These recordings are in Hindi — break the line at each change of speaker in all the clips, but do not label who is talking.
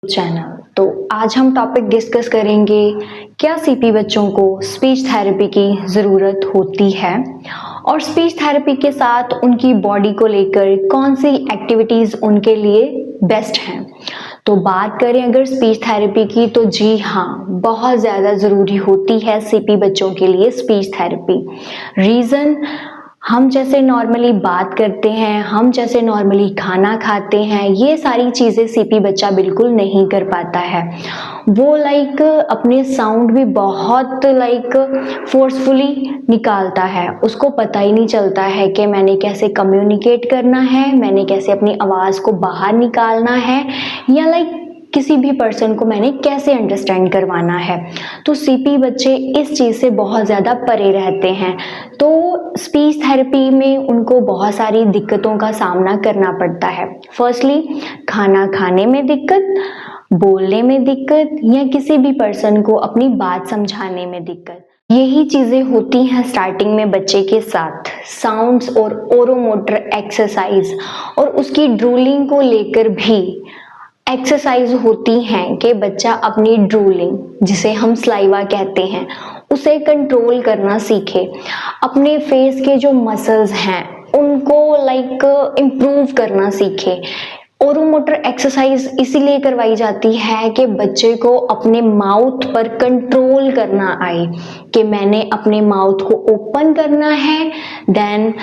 चैनल। तो आज हम टॉपिक डिस्कस करेंगे, क्या सीपी बच्चों को स्पीच थेरेपी की ज़रूरत होती है और स्पीच थेरेपी के साथ उनकी बॉडी को लेकर कौन सी एक्टिविटीज़ उनके लिए बेस्ट हैं। तो बात करें अगर स्पीच थेरेपी की, तो जी हाँ, बहुत ज़्यादा ज़रूरी होती है सीपी बच्चों के लिए स्पीच थेरेपी। रीज़न, हम जैसे नॉर्मली बात करते हैं, हम जैसे नॉर्मली खाना खाते हैं, ये सारी चीज़ें सीपी बच्चा बिल्कुल नहीं कर पाता है। वो अपने साउंड भी बहुत फोर्सफुली निकालता है। उसको पता ही नहीं चलता है कि मैंने कैसे कम्युनिकेट करना है, मैंने कैसे अपनी आवाज़ को बाहर निकालना है, या किसी भी पर्सन को मैंने कैसे अंडरस्टैंड करवाना है। तो सीपी बच्चे इस चीज़ से बहुत ज़्यादा परे रहते हैं। तो स्पीच थेरेपी में उनको बहुत सारी दिक्कतों का सामना करना पड़ता है। फर्स्टली, खाना खाने में दिक्कत, बोलने में दिक्कत, या किसी भी पर्सन को अपनी बात समझाने में दिक्कत। यही चीज़ें होती हैं स्टार्टिंग में बच्चे के साथ। साउंड्स और ओरोमोटर एक्सरसाइज और उसकी ड्रूलिंग को लेकर भी एक्सरसाइज होती हैं कि बच्चा अपनी ड्रूलिंग, जिसे हम स्लाइवा कहते हैं, उसे कंट्रोल करना सीखे। अपने फेस के जो मसल्स हैं उनको इम्प्रूव करना सीखे। ओरोमोटर एक्सरसाइज इसीलिए करवाई जाती है कि बच्चे को अपने माउथ पर कंट्रोल करना आए, कि मैंने अपने माउथ को ओपन करना है, देन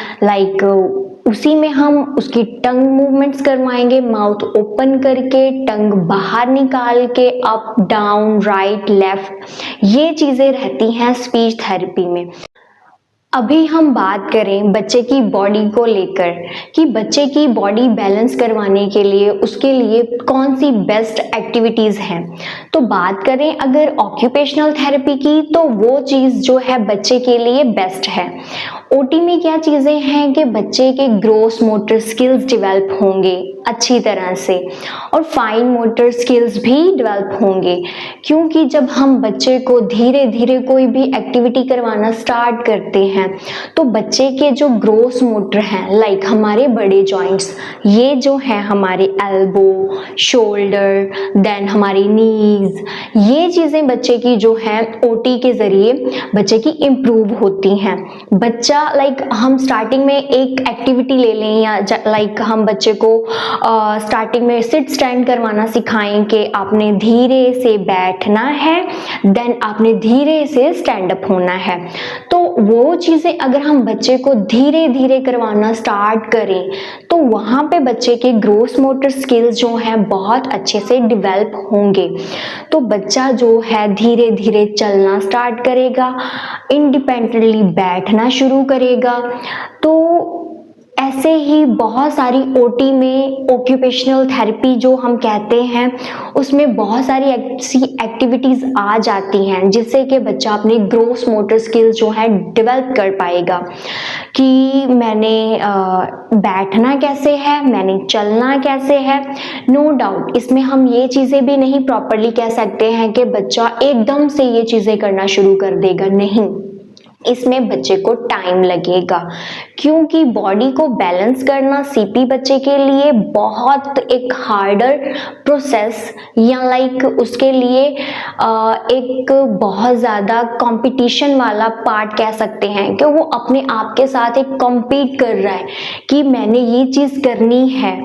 उसी में हम उसकी टंग मूवमेंट्स करवाएंगे, माउथ ओपन करके, टंग बाहर निकाल के, अप डाउन राइट लेफ्ट, ये चीज़ें रहती हैं स्पीच थेरेपी में। अभी हम बात करें बच्चे की बॉडी को लेकर कि बच्चे की बॉडी बैलेंस करवाने के लिए उसके लिए कौन सी बेस्ट एक्टिविटीज़ हैं। तो बात करें अगर ऑक्यूपेशनल थेरेपी की, तो वो चीज़ जो है बच्चे के लिए बेस्ट है। ओटी में क्या चीज़ें हैं कि बच्चे के ग्रोस मोटर स्किल्स डेवलप होंगे अच्छी तरह से, और फाइन मोटर स्किल्स भी डेवलप होंगे, क्योंकि जब हम बच्चे को धीरे धीरे कोई भी एक्टिविटी करवाना स्टार्ट करते हैं तो बच्चे के जो ग्रोस मोटर हैं, हमारे बड़े जॉइंट्स, ये जो है हमारे एल्बो, शोल्डर, देन हमारी नीज, ये चीज़ें बच्चे की जो है ओटी के ज़रिए बच्चे की इम्प्रूव होती हैं। बच्चा हम स्टार्टिंग में एक एक्टिविटी ले लें, या हम बच्चे को स्टार्टिंग में सिट स्टैंड करवाना सिखाएं कि आपने धीरे से बैठना है, देन आपने धीरे से स्टैंड अप होना है। तो वो चीज़ें अगर हम बच्चे को धीरे धीरे करवाना स्टार्ट करें तो वहाँ पे बच्चे के ग्रोस मोटर स्किल्स जो हैं बहुत अच्छे से डेवलप होंगे। तो बच्चा जो है धीरे धीरे चलना स्टार्ट करेगा, इंडिपेंडेंटली बैठना शुरू करेगा। तो ऐसे ही बहुत सारी ओटी में ऑक्यूपेशनल थेरेपी जो हम कहते हैं, उसमें बहुत सारी ऐसी एक्टिविटीज़ आ जाती हैं जिससे कि बच्चा अपने ग्रोस मोटर स्किल्स जो है डेवलप कर पाएगा, कि मैंने बैठना कैसे है, मैंने चलना कैसे है। नो डाउट इसमें हम ये चीज़ें भी नहीं प्रॉपरली कह सकते हैं कि बच्चा एकदम से ये चीज़ें करना शुरू कर देगा, नहीं, इसमें बच्चे को टाइम लगेगा, क्योंकि बॉडी को बैलेंस करना सीपी बच्चे के लिए बहुत एक हार्डर प्रोसेस, या उसके लिए एक बहुत ज़्यादा कंपटीशन वाला पार्ट कह सकते हैं, कि वो अपने आप के साथ एक कम्पीट कर रहा है कि मैंने ये चीज़ करनी है।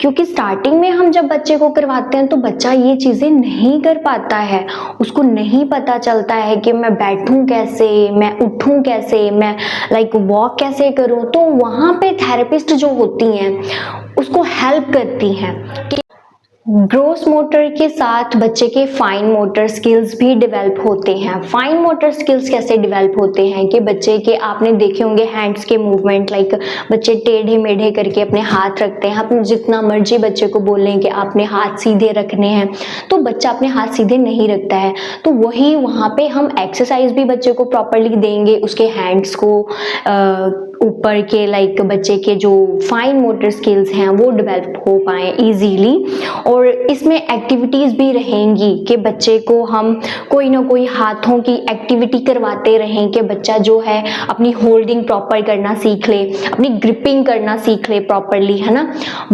क्योंकि स्टार्टिंग में हम जब बच्चे को करवाते हैं तो बच्चा ये चीज़ें नहीं कर पाता है, उसको नहीं पता चलता है कि मैं बैठूं कैसे, मैं उठूं कैसे, मैं वॉक कैसे करूं। तो वहाँ पे थेरेपिस्ट जो होती हैं उसको हेल्प करती हैं कि ग्रोस मोटर के साथ बच्चे के फाइन मोटर स्किल्स भी डेवलप होते हैं। फाइन मोटर स्किल्स कैसे डेवलप होते हैं कि बच्चे के, आपने देखे होंगे हैंड्स के मूवमेंट, बच्चे टेढ़े मेढ़े करके अपने हाथ रखते हैं। आप जितना मर्जी बच्चे को बोलें कि आपने हाथ सीधे रखने हैं, तो बच्चा अपने हाथ सीधे नहीं रखता है। तो वही वहाँ पे हम एक्सरसाइज भी बच्चे को प्रॉपरली देंगे, उसके हैंड्स को ऊपर के लाइक बच्चे के जो फाइन मोटर स्किल्स हैं वो डेवलप हो पाए इजीली। और इसमें एक्टिविटीज़ भी रहेंगी कि बच्चे को हम कोई ना कोई हाथों की एक्टिविटी करवाते रहें कि बच्चा जो है अपनी होल्डिंग प्रॉपर करना सीख ले, अपनी ग्रिपिंग करना सीख ले प्रॉपरली, है ना।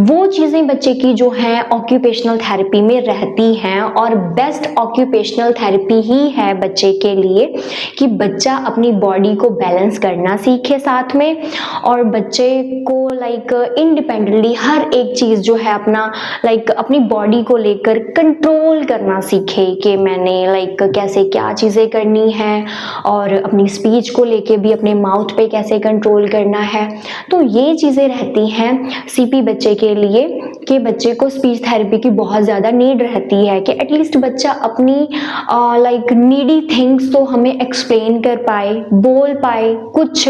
वो चीज़ें बच्चे की जो है ऑक्यूपेशनल थेरेपी में रहती हैं। और बेस्ट ऑक्यूपेशनल थेरेपी ही है बच्चे के लिए कि बच्चा अपनी बॉडी को बैलेंस करना सीखे साथ में, और बच्चे को लाइक इंडिपेंडेंटली हर एक चीज़ जो है अपना लाइक अपनी बॉडी को लेकर कंट्रोल करना सीखे कि मैंने लाइक कैसे क्या चीज़ें करनी है, और अपनी स्पीच को लेके भी अपने माउथ पे कैसे कंट्रोल करना है। तो ये चीज़ें रहती हैं सीपी बच्चे के लिए कि बच्चे को स्पीच थेरेपी की बहुत ज़्यादा नीड रहती है कि एटलीस्ट बच्चा अपनी लाइक नीडी थिंग्स तो हमें एक्सप्लेन कर पाए, बोल पाए कुछ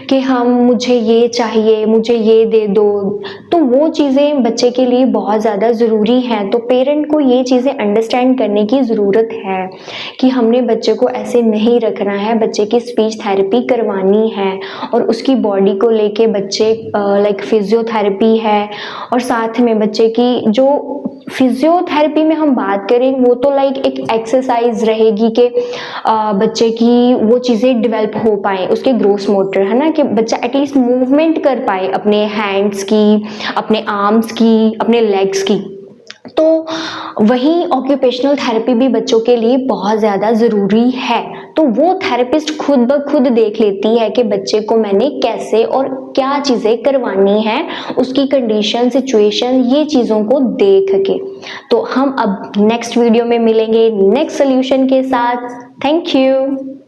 कि हम मुझे ये चाहिए, मुझे ये दे दो। तो वो चीज़ें बच्चे के लिए बहुत ज़्यादा ज़रूरी हैं। तो पेरेंट को ये चीज़ें अंडरस्टैंड करने की ज़रूरत है कि हमने बच्चे को ऐसे नहीं रखना है, बच्चे की स्पीच थेरेपी करवानी है। और उसकी बॉडी को लेके बच्चे लाइक फिजियोथेरेपी है, और साथ में बच्चे की जो फिजियोथेरेपी में हम बात करें वो तो लाइक एक एक्सरसाइज रहेगी कि बच्चे की वो चीज़ें डेवलप हो पाए, उसके ग्रोस मोटर, है ना, कि बच्चा एटलीस्ट मूवमेंट कर पाए अपने हैंड्स की, अपने आर्म्स की, अपने लेग्स की। तो वहीं ऑक्यूपेशनल थेरेपी भी बच्चों के लिए बहुत ज़्यादा ज़रूरी है। तो वो थेरेपिस्ट खुद ब खुद देख लेती है कि बच्चे को मैंने कैसे और क्या चीज़ें करवानी है, उसकी कंडीशन, सिचुएशन, ये चीज़ों को देख के। तो हम अब नेक्स्ट वीडियो में मिलेंगे नेक्स्ट सोल्यूशन के साथ। Thank you.